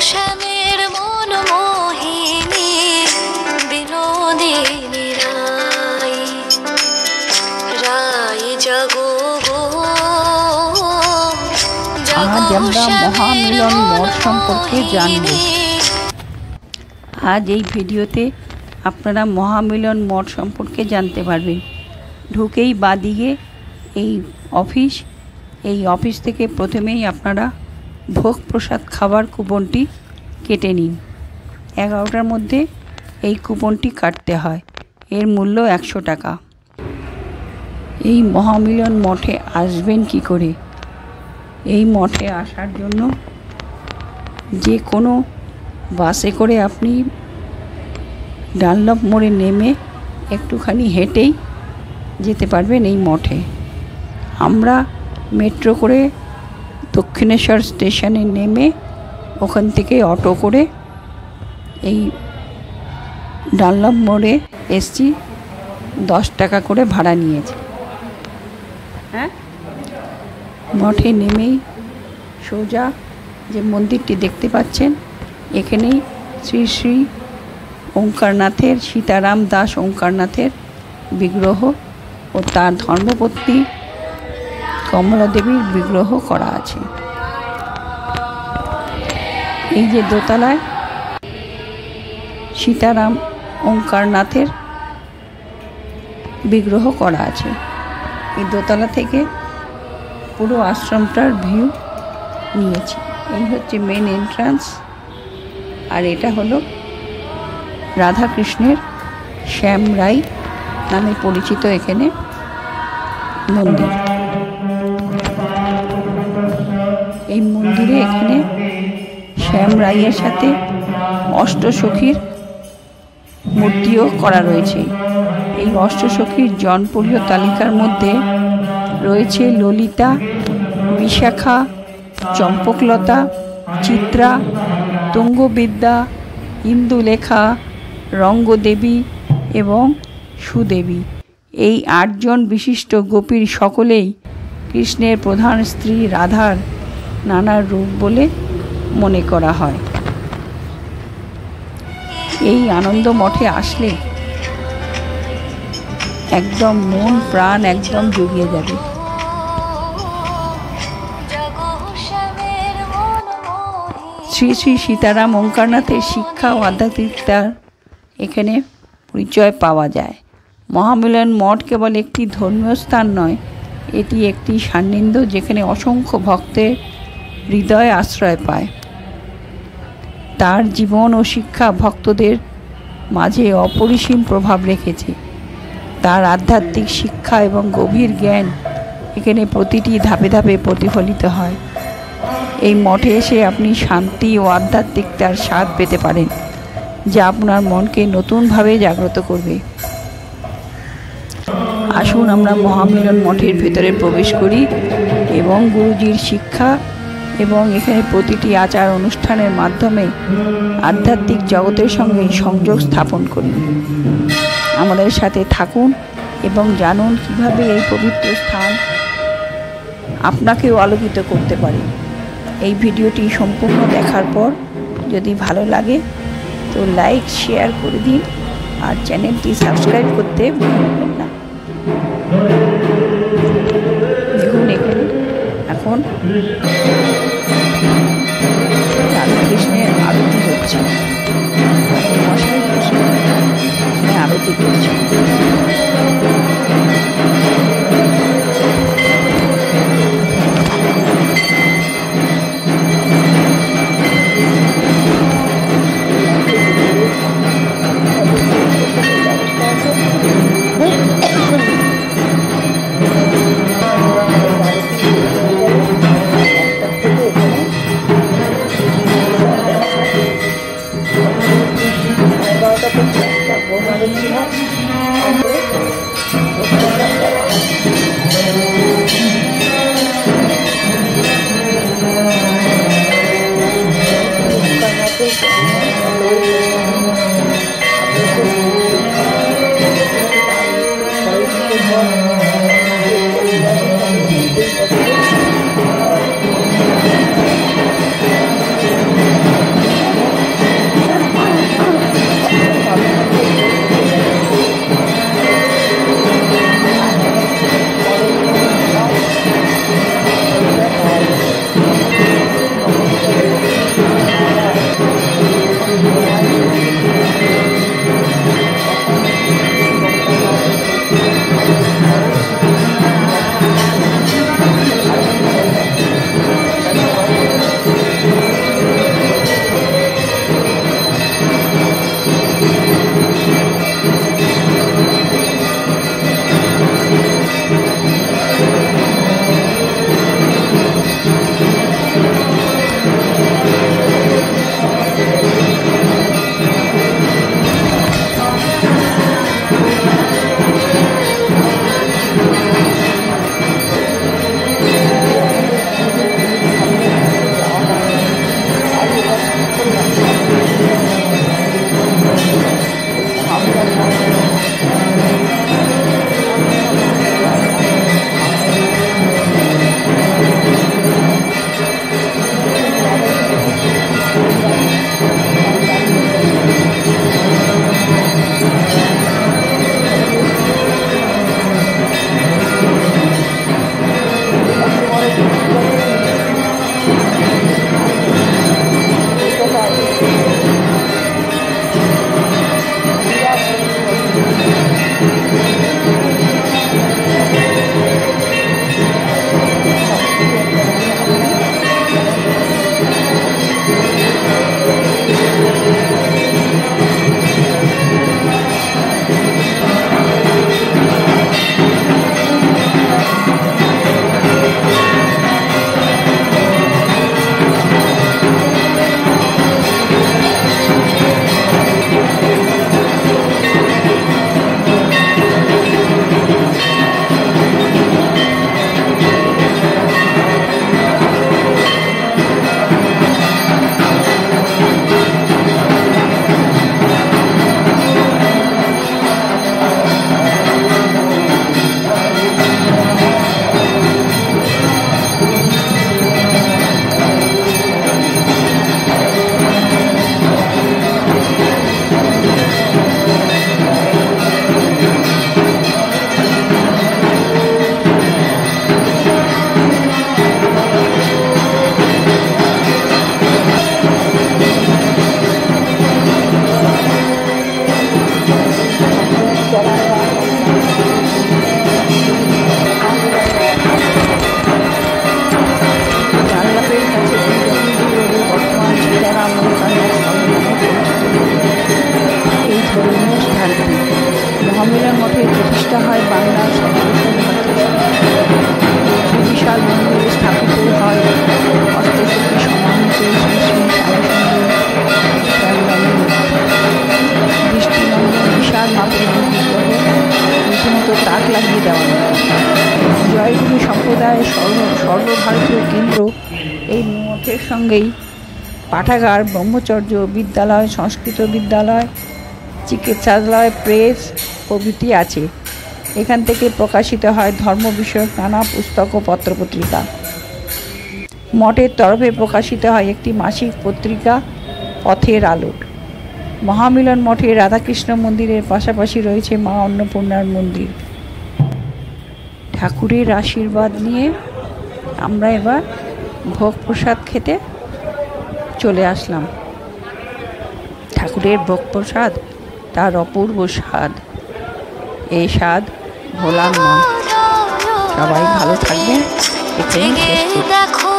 শ্যামের মন মোহিনী বিনোদিনী রায় রায় জাগো আজ আমরা মহামিলন মঠ সম্পর্কে জানব। আজ এই ভিডিওতে আপনারা মহামিলন মঠ সম্পর্কে জানতে পারবেন। ঢুকেই বাদিকে এই অফিস থেকে প্রথমেই আপনারা ভোগ প্রসাদ খাবার কুপনটি কেটে নিন। 11টার মধ্যে এই কুপনটি কাটতে হয়। এর মূল্য 100 টাকা। এই মহামিলন মঠে আসবেন কি করে? এই মঠে আসার জন্য যে কোনো বাসে করে আপনি ডানলপ মোড়ে নেমে একটুখানি হেঁটেই যেতে পারবেন এই মঠে। আমরা মেট্রো করে দক্ষিণেশ্বর স্টেশনে নেমে ওখান থেকে অটো করে এই ডানলপ মোড়ে এসছি। 10 টাকা করে ভাড়া নিয়েছে। মঠে নেমেই সোজা যে মন্দিরটি দেখতে পাচ্ছেন, এখানেই শ্রী শ্রী ওঙ্কারনাথের, সীতারাম দাস ওঙ্কারনাথের বিগ্রহ ও তার ধর্মপত্নী কমলা দেবীর বিগ্রহ করা আছে। এই যে দোতলায় সীতারাম ওঙ্কারনাথের বিগ্রহ করা আছে। এই দোতলা থেকে পুরো আশ্রমটার ভিউ নিয়েছি। এই হচ্ছে মেন এন্ট্রান্স, আর এটা হলো রাধাকৃষ্ণের শ্যাম রায় নামে পরিচিত এখানে মন্দির। এই মন্দিরে এখানে শ্যাম রায়ের সাথে অষ্টসখীর মূর্তিও করা রয়েছে। এই অষ্টসখীর জনপ্রিয় তালিকার মধ্যে রয়েছে ললিতা, বিশাখা, চম্পকলতা, চিত্রা, তুঙ্গবিদ্যা, ইন্দুলেখা, রঙ্গদেবী এবং সুদেবী। এই 8 জন বিশিষ্ট গোপীর সকলেই কৃষ্ণের প্রধান স্ত্রী রাধার নানা রূপ বলে মনে করা হয়। এই আনন্দ মঠে আসলে একদম মন প্রাণ একদম জুড়িয়ে যাবে। শ্রী শ্রী সীতারাম ওঙ্কারনাথের শিক্ষা ও আধ্যাত্মিকতার এখানে পরিচয় পাওয়া যায়। মহামিলন মঠ কেবল একটি ধর্মীয় স্থান নয়, এটি একটি সান্নিধ্য যেখানে অসংখ্য ভক্তের হৃদয় আশ্রয় পায়। তার জীবন ও শিক্ষা ভক্তদের মাঝে অপরিসীম প্রভাব রেখেছে। তার আধ্যাত্মিক শিক্ষা এবং গভীর জ্ঞান এখানে প্রতিটি ধাপে ধাপে প্রতিফলিত হয়। এই মঠে এসে আপনি শান্তি ও আধ্যাত্মিকতার স্বাদ পেতে পারেন, যা আপনার মনকে নতুনভাবে জাগ্রত করবে। আসুন আমরা মহামিলন মঠের ভেতরে প্রবেশ করি এবং গুরুজির শিক্ষা এবং এখানে প্রতিটি আচার অনুষ্ঠানের মাধ্যমে আধ্যাত্মিক জগতের সঙ্গে সংযোগ স্থাপন করি। আমাদের সাথে থাকুন এবং জানুন কিভাবে এই পবিত্র স্থান আপনাকেও আলোকিত করতে পারে। এই ভিডিওটি সম্পূর্ণ দেখার পর যদি ভালো লাগে তো লাইক শেয়ার করে দিন আর চ্যানেলটি সাবস্ক্রাইব করতে ভুলবেন না। দেখুন এখানে এখন রাধাকৃষ্ণের আরতি হচ্ছে। মশাই বসে আরতি করছে। Thank you. এই মঠের সঙ্গেই পাঠাগার, ব্রহ্মচর্য বিদ্যালয়, সংস্কৃত বিদ্যালয়, চিকিৎসালয়, প্রেস প্রভৃতি আছে। এখান থেকে প্রকাশিত হয় ধর্ম বিষয়ক নানা পুস্তক ও পত্রপত্রিকা। মঠের তরফে প্রকাশিত হয় একটি মাসিক পত্রিকা পথের আলো। মহামিলন মঠে রাধাকৃষ্ণ মন্দিরের পাশাপাশি রয়েছে মা অন্নপূর্ণার মন্দির। ঠাকুরের আশীর্বাদ নিয়ে আমরা এবার ভোগ প্রসাদ খেতে চলে আসলাম। ঠাকুরের ভোগ প্রসাদ তার অপূর্ব স্বাদ, এই স্বাদ ভোলার নয়। সবাই ভালো থাকবেন। এখানেই শেষ করছি। দেখো